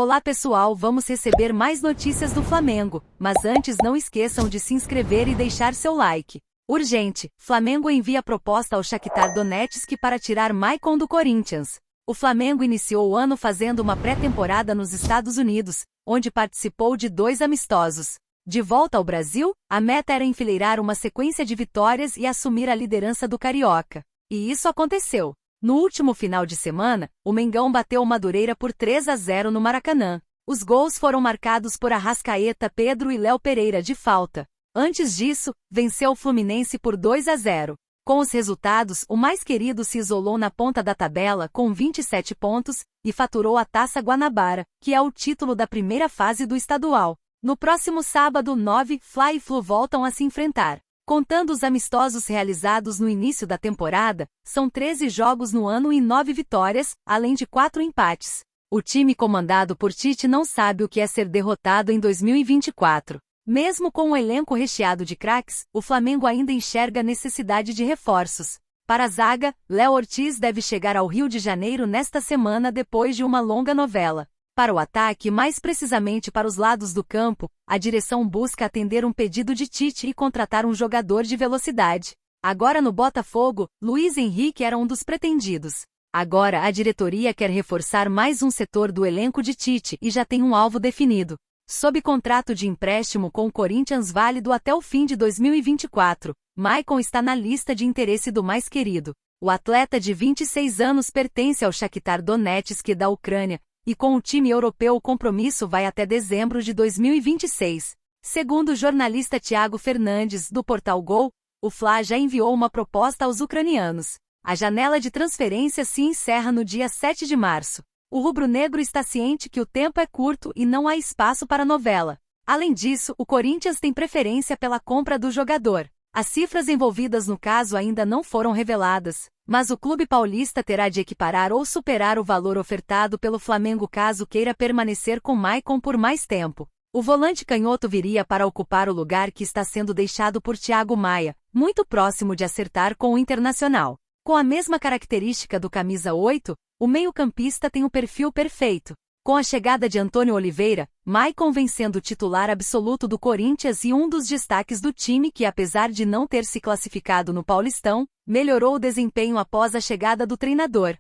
Olá pessoal, vamos receber mais notícias do Flamengo, mas antes não esqueçam de se inscrever e deixar seu like. Urgente, Flamengo envia proposta ao Shakhtar Donetsk para tirar Maicon do Corinthians. O Flamengo iniciou o ano fazendo uma pré-temporada nos Estados Unidos, onde participou de 2 amistosos. De volta ao Brasil, a meta era enfileirar uma sequência de vitórias e assumir a liderança do Carioca. E isso aconteceu. No último final de semana, o Mengão bateu o Madureira por 3-0 no Maracanã. Os gols foram marcados por Arrascaeta, Pedro e Léo Pereira de falta. Antes disso, venceu o Fluminense por 2-0. Com os resultados, o mais querido se isolou na ponta da tabela com 27 pontos e faturou a Taça Guanabara, que é o título da primeira fase do estadual. No próximo sábado, 9, Fla e Flu voltam a se enfrentar. Contando os amistosos realizados no início da temporada, são 13 jogos no ano e 9 vitórias, além de 4 empates. O time comandado por Tite não sabe o que é ser derrotado em 2024. Mesmo com um elenco recheado de craques, o Flamengo ainda enxerga necessidade de reforços. Para a zaga, Léo Ortiz deve chegar ao Rio de Janeiro nesta semana depois de uma longa novela. Para o ataque, mais precisamente para os lados do campo, a direção busca atender um pedido de Tite e contratar um jogador de velocidade. Agora no Botafogo, Luiz Henrique era um dos pretendidos. Agora a diretoria quer reforçar mais um setor do elenco de Tite e já tem um alvo definido. Sob contrato de empréstimo com o Corinthians válido até o fim de 2024, Maicon está na lista de interesse do mais querido. O atleta de 26 anos pertence ao Shakhtar Donetsk da Ucrânia, e com o time europeu o compromisso vai até dezembro de 2026. Segundo o jornalista Thiago Fernandes, do portal Gol, o Fla já enviou uma proposta aos ucranianos. A janela de transferência se encerra no dia 7 de março. O rubro-negro está ciente que o tempo é curto e não há espaço para novela. Além disso, o Corinthians tem preferência pela compra do jogador. As cifras envolvidas no caso ainda não foram reveladas, mas o clube paulista terá de equiparar ou superar o valor ofertado pelo Flamengo caso queira permanecer com Maicon por mais tempo. O volante canhoto viria para ocupar o lugar que está sendo deixado por Thiago Maia, muito próximo de acertar com o Internacional. Com a mesma característica do camisa 8, o meio-campista tem o perfil perfeito. Com a chegada de Antônio Oliveira, Maicon vem sendo titular absoluto do Corinthians e um dos destaques do time que, apesar de não ter se classificado no Paulistão, melhorou o desempenho após a chegada do treinador.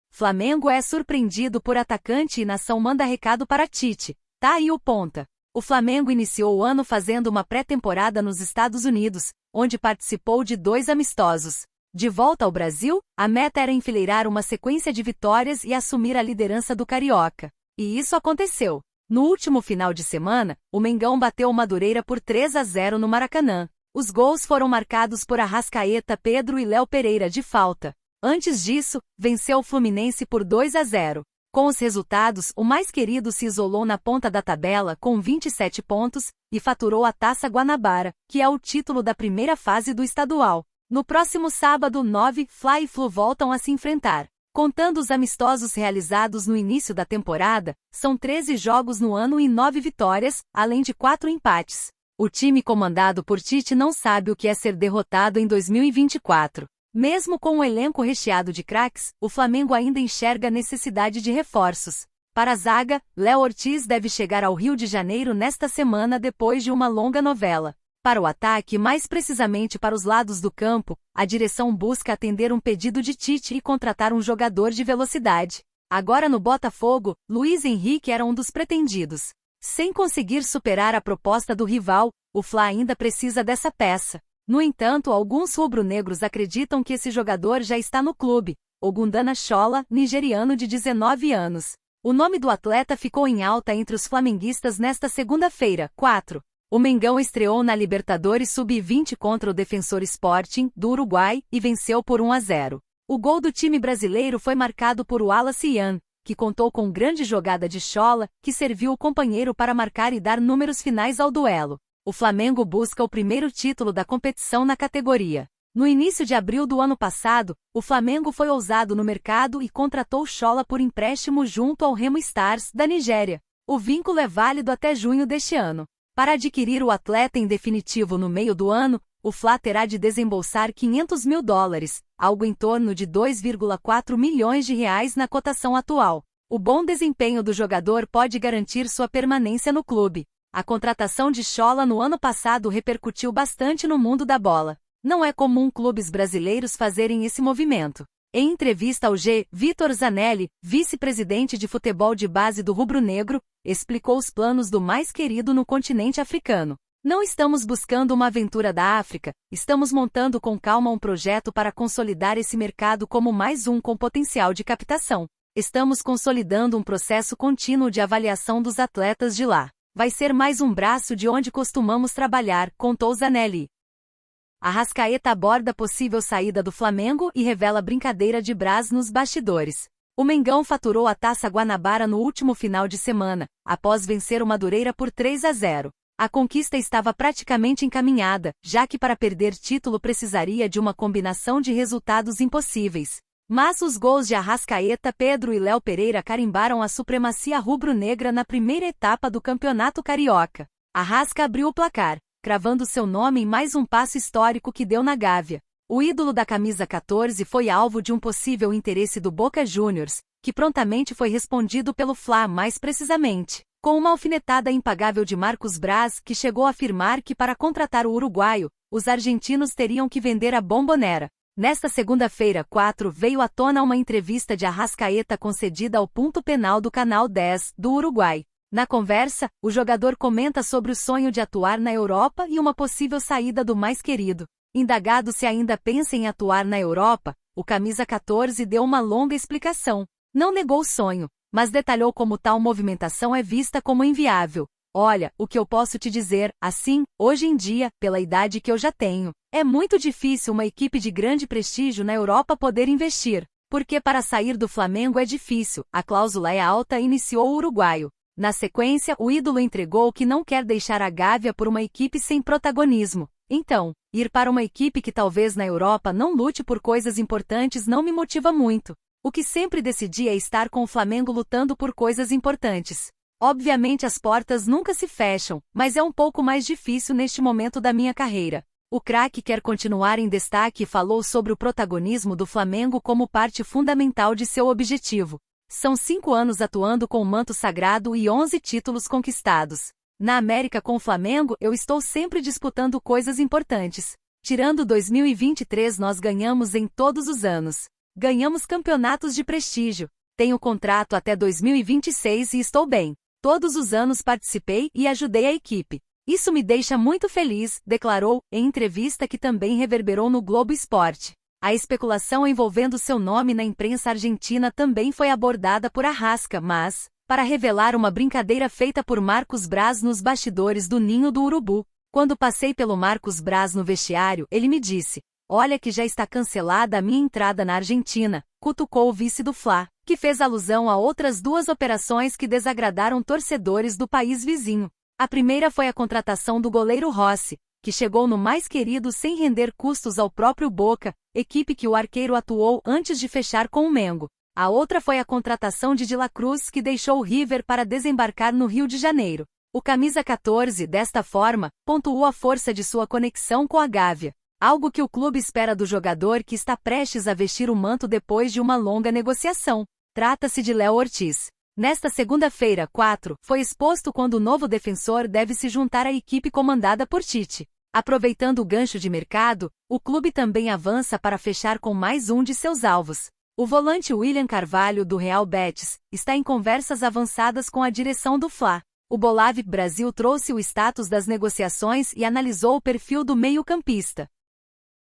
Flamengo é surpreendido por atacante e nação manda recado para Tite. Tá aí o ponta. O Flamengo iniciou o ano fazendo uma pré-temporada nos Estados Unidos, onde participou de 2 amistosos. De volta ao Brasil, a meta era enfileirar uma sequência de vitórias e assumir a liderança do Carioca. E isso aconteceu. No último final de semana, o Mengão bateu o Madureira por 3-0 no Maracanã. Os gols foram marcados por Arrascaeta, Pedro e Léo Pereira de falta. Antes disso, venceu o Fluminense por 2-0. Com os resultados, o mais querido se isolou na ponta da tabela com 27 pontos e faturou a Taça Guanabara, que é o título da primeira fase do estadual. No próximo sábado, 9, Fla e Flu voltam a se enfrentar. Contando os amistosos realizados no início da temporada, são 13 jogos no ano e 9 vitórias, além de 4 empates. O time comandado por Tite não sabe o que é ser derrotado em 2024. Mesmo com um elenco recheado de craques, o Flamengo ainda enxerga necessidade de reforços. Para a zaga, Léo Ortiz deve chegar ao Rio de Janeiro nesta semana depois de uma longa novela. Para o ataque, mais precisamente para os lados do campo, a direção busca atender um pedido de Tite e contratar um jogador de velocidade. Agora no Botafogo, Luiz Henrique era um dos pretendidos. Sem conseguir superar a proposta do rival, o Fla ainda precisa dessa peça. No entanto, alguns rubro-negros acreditam que esse jogador já está no clube. Ogundana Shola, nigeriano de 19 anos. O nome do atleta ficou em alta entre os flamenguistas nesta segunda-feira, 4. O Mengão estreou na Libertadores Sub-20 contra o Defensor Sporting, do Uruguai, e venceu por 1-0. O gol do time brasileiro foi marcado por Wallace Yan, que contou com grande jogada de Shola, que serviu o companheiro para marcar e dar números finais ao duelo. O Flamengo busca o primeiro título da competição na categoria. No início de abril do ano passado, o Flamengo foi ousado no mercado e contratou Shola por empréstimo junto ao Remo Stars, da Nigéria. O vínculo é válido até junho deste ano. Para adquirir o atleta em definitivo no meio do ano, o Fla terá de desembolsar $500 mil, algo em torno de 2,4 milhões de reais na cotação atual. O bom desempenho do jogador pode garantir sua permanência no clube. A contratação de Scholla no ano passado repercutiu bastante no mundo da bola. Não é comum clubes brasileiros fazerem esse movimento. Em entrevista ao G, Vitor Zanelli, vice-presidente de futebol de base do rubro-negro, explicou os planos do mais querido no continente africano. Não estamos buscando uma aventura da África, estamos montando com calma um projeto para consolidar esse mercado como mais um com potencial de captação. Estamos consolidando um processo contínuo de avaliação dos atletas de lá. Vai ser mais um braço de onde costumamos trabalhar, contou Zanelli. Arrascaeta aborda possível saída do Flamengo e revela brincadeira de Braz nos bastidores. O Mengão faturou a Taça Guanabara no último final de semana, após vencer o Madureira por 3-0. A conquista estava praticamente encaminhada, já que para perder título precisaria de uma combinação de resultados impossíveis. Mas os gols de Arrascaeta, Pedro e Léo Pereira carimbaram a supremacia rubro-negra na primeira etapa do Campeonato Carioca. Arrasca abriu o placar, cravando seu nome em mais um passo histórico que deu na Gávea. O ídolo da camisa 14 foi alvo de um possível interesse do Boca Juniors, que prontamente foi respondido pelo Fla, mais precisamente, com uma alfinetada impagável de Marcos Braz, que chegou a afirmar que para contratar o uruguaio, os argentinos teriam que vender a Bombonera. Nesta segunda-feira, 4, veio à tona uma entrevista de Arrascaeta concedida ao Ponto Penal do Canal 10, do Uruguai. Na conversa, o jogador comenta sobre o sonho de atuar na Europa e uma possível saída do mais querido. Indagado se ainda pensa em atuar na Europa, o camisa 14 deu uma longa explicação. Não negou o sonho, mas detalhou como tal movimentação é vista como inviável. Olha, o que eu posso te dizer, assim, hoje em dia, pela idade que eu já tenho, é muito difícil uma equipe de grande prestígio na Europa poder investir, porque para sair do Flamengo é difícil, a cláusula é alta, iniciou o uruguaio. Na sequência, o ídolo entregou que não quer deixar a Gávea por uma equipe sem protagonismo. Então, ir para uma equipe que talvez na Europa não lute por coisas importantes não me motiva muito. O que sempre decidi é estar com o Flamengo lutando por coisas importantes. Obviamente as portas nunca se fecham, mas é um pouco mais difícil neste momento da minha carreira. O craque quer continuar em destaque e falou sobre o protagonismo do Flamengo como parte fundamental de seu objetivo. São 5 anos atuando com o manto sagrado e 11 títulos conquistados. Na América com o Flamengo eu estou sempre disputando coisas importantes. Tirando 2023 nós ganhamos em todos os anos. Ganhamos campeonatos de prestígio. Tenho contrato até 2026 e estou bem. Todos os anos participei e ajudei a equipe. Isso me deixa muito feliz, declarou, em entrevista que também reverberou no Globo Esporte. A especulação envolvendo seu nome na imprensa argentina também foi abordada por Arrasca, mas, para revelar uma brincadeira feita por Marcos Braz nos bastidores do Ninho do Urubu, quando passei pelo Marcos Braz no vestiário, ele me disse: "Olha que já está cancelada a minha entrada na Argentina", cutucou o vice do Fla, que fez alusão a outras 2 operações que desagradaram torcedores do país vizinho. A primeira foi a contratação do goleiro Rossi, que chegou no mais querido sem render custos ao próprio Boca, equipe que o arqueiro atuou antes de fechar com o Mengo. A outra foi a contratação de La Cruz, que deixou o River para desembarcar no Rio de Janeiro. O camisa 14, desta forma, pontuou a força de sua conexão com a Gávea, algo que o clube espera do jogador que está prestes a vestir o manto depois de uma longa negociação. Trata-se de Léo Ortiz. Nesta segunda-feira, 4, foi exposto quando o novo defensor deve se juntar à equipe comandada por Tite. Aproveitando o gancho de mercado, o clube também avança para fechar com mais um de seus alvos. O volante William Carvalho, do Real Betis, está em conversas avançadas com a direção do Fla. O Bolave Brasil trouxe o status das negociações e analisou o perfil do meio-campista.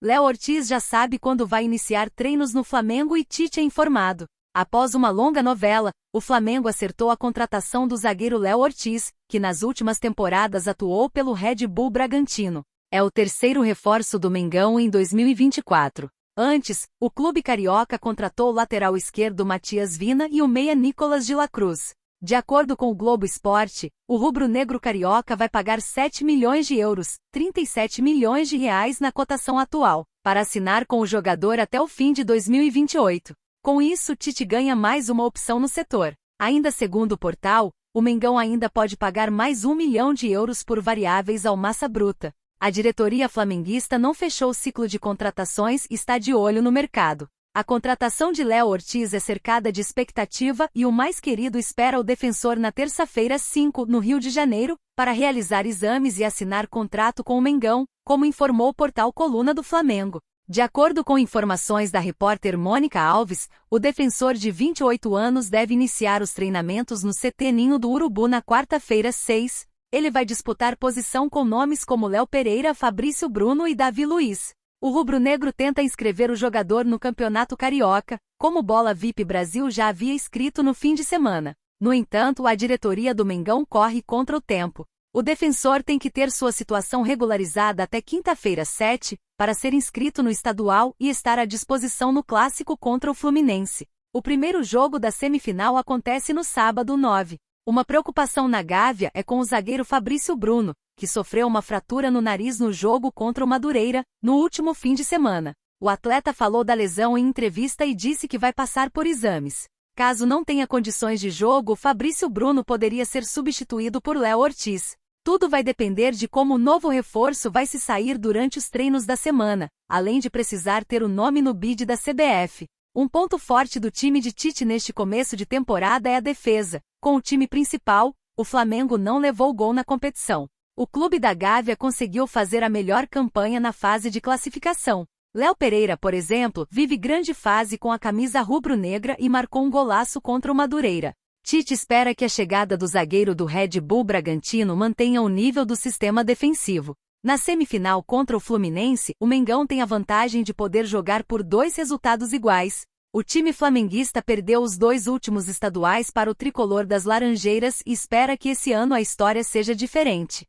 Léo Ortiz já sabe quando vai iniciar treinos no Flamengo e Tite é informado. Após uma longa novela, o Flamengo acertou a contratação do zagueiro Léo Ortiz, que nas últimas temporadas atuou pelo Red Bull Bragantino. É o terceiro reforço do Mengão em 2024. Antes, o clube carioca contratou o lateral esquerdo Matias Vina e o meia Nicolas de la Cruz. De acordo com o Globo Esporte, o rubro-negro carioca vai pagar 7 milhões de euros, 37 milhões de reais na cotação atual, para assinar com o jogador até o fim de 2028. Com isso, Tite ganha mais uma opção no setor. Ainda segundo o portal, o Mengão ainda pode pagar mais 1 milhão de euros por variáveis ao Massa Bruta. A diretoria flamenguista não fechou o ciclo de contratações e está de olho no mercado. A contratação de Léo Ortiz é cercada de expectativa e o mais querido espera o defensor na terça-feira 5, no Rio de Janeiro, para realizar exames e assinar contrato com o Mengão, como informou o portal Coluna do Flamengo. De acordo com informações da repórter Mônica Alves, o defensor de 28 anos deve iniciar os treinamentos no CT Ninho do Urubu na quarta-feira 6. Ele vai disputar posição com nomes como Léo Pereira, Fabrício Bruno e Davi Luiz. O rubro-negro tenta inscrever o jogador no Campeonato Carioca, como o Bola VIP Brasil já havia escrito no fim de semana. No entanto, a diretoria do Mengão corre contra o tempo. O defensor tem que ter sua situação regularizada até quinta-feira 7, para ser inscrito no estadual e estar à disposição no clássico contra o Fluminense. O primeiro jogo da semifinal acontece no sábado 9. Uma preocupação na Gávea é com o zagueiro Fabrício Bruno, que sofreu uma fratura no nariz no jogo contra o Madureira, no último fim de semana. O atleta falou da lesão em entrevista e disse que vai passar por exames. Caso não tenha condições de jogo, Fabrício Bruno poderia ser substituído por Léo Ortiz. Tudo vai depender de como o novo reforço vai se sair durante os treinos da semana, além de precisar ter o nome no bid da CBF. Um ponto forte do time de Tite neste começo de temporada é a defesa. Com o time principal, o Flamengo não levou gol na competição. O clube da Gávea conseguiu fazer a melhor campanha na fase de classificação. Léo Pereira, por exemplo, vive grande fase com a camisa rubro-negra e marcou um golaço contra o Madureira. Tite espera que a chegada do zagueiro do Red Bull Bragantino mantenha o nível do sistema defensivo. Na semifinal contra o Fluminense, o Mengão tem a vantagem de poder jogar por 2 resultados iguais. O time flamenguista perdeu os 2 últimos estaduais para o tricolor das Laranjeiras e espera que esse ano a história seja diferente.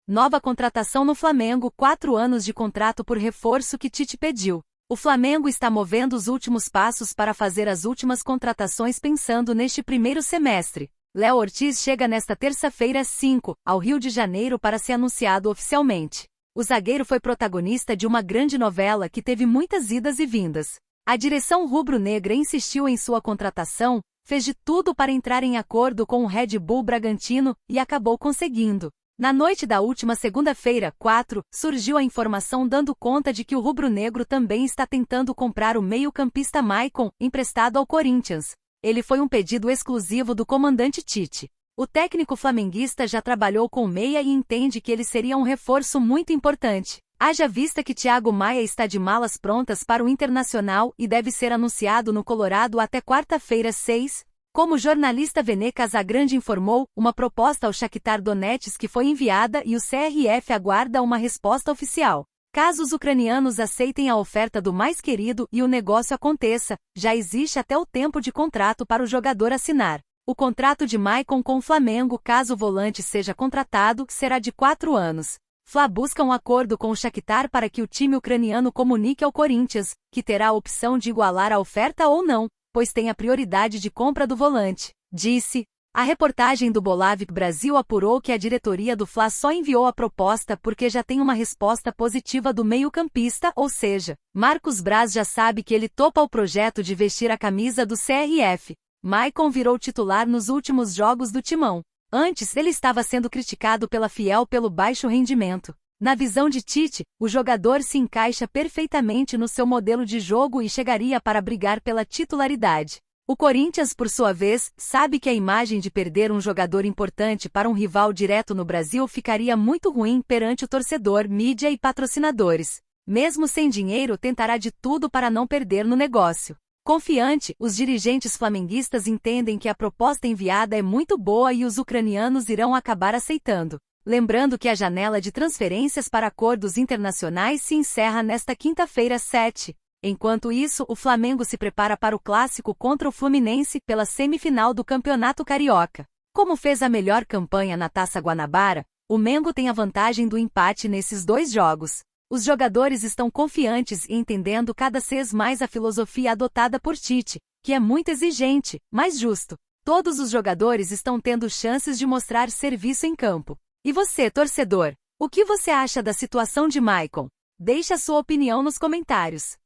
Nova contratação no Flamengo, 4 anos de contrato por reforço que Tite pediu. O Flamengo está movendo os últimos passos para fazer as últimas contratações pensando neste primeiro semestre. Léo Ortiz chega nesta terça-feira 5, ao Rio de Janeiro para ser anunciado oficialmente. O zagueiro foi protagonista de uma grande novela que teve muitas idas e vindas. A direção rubro-negra insistiu em sua contratação, fez de tudo para entrar em acordo com o Red Bull Bragantino e acabou conseguindo. Na noite da última segunda-feira, 4, surgiu a informação dando conta de que o rubro-negro também está tentando comprar o meio-campista Maicon, emprestado ao Corinthians. Ele foi um pedido exclusivo do comandante Tite. O técnico flamenguista já trabalhou com o meia e entende que ele seria um reforço muito importante. Haja vista que Thiago Maia está de malas prontas para o Internacional e deve ser anunciado no Colorado até quarta-feira 6. Como o jornalista Vene Casagrande informou, uma proposta ao Shakhtar Donetsk foi enviada e o CRF aguarda uma resposta oficial. Caso os ucranianos aceitem a oferta do mais querido e o negócio aconteça, já existe até o tempo de contrato para o jogador assinar. O contrato de Maicon com o Flamengo, caso o volante seja contratado, será de 4 anos. Fla busca um acordo com o Shakhtar para que o time ucraniano comunique ao Corinthians, que terá a opção de igualar a oferta ou não, pois tem a prioridade de compra do volante, disse. A reportagem do Bola VIP Brasil apurou que a diretoria do Fla só enviou a proposta porque já tem uma resposta positiva do meio-campista, ou seja, Marcos Braz já sabe que ele topa o projeto de vestir a camisa do CRF. Maicon virou titular nos últimos jogos do Timão. Antes, ele estava sendo criticado pela Fiel pelo baixo rendimento. Na visão de Tite, o jogador se encaixa perfeitamente no seu modelo de jogo e chegaria para brigar pela titularidade. O Corinthians, por sua vez, sabe que a imagem de perder um jogador importante para um rival direto no Brasil ficaria muito ruim perante o torcedor, mídia e patrocinadores. Mesmo sem dinheiro, tentará de tudo para não perder no negócio. Confiante, os dirigentes flamenguistas entendem que a proposta enviada é muito boa e os ucranianos irão acabar aceitando. Lembrando que a janela de transferências para acordos internacionais se encerra nesta quinta-feira 7. Enquanto isso, o Flamengo se prepara para o clássico contra o Fluminense pela semifinal do Campeonato Carioca. Como fez a melhor campanha na Taça Guanabara, o Mengo tem a vantagem do empate nesses 2 jogos. Os jogadores estão confiantes e entendendo cada vez mais a filosofia adotada por Tite, que é muito exigente, mas justo. Todos os jogadores estão tendo chances de mostrar serviço em campo. E você, torcedor, o que você acha da situação de Maicon? Deixe a sua opinião nos comentários.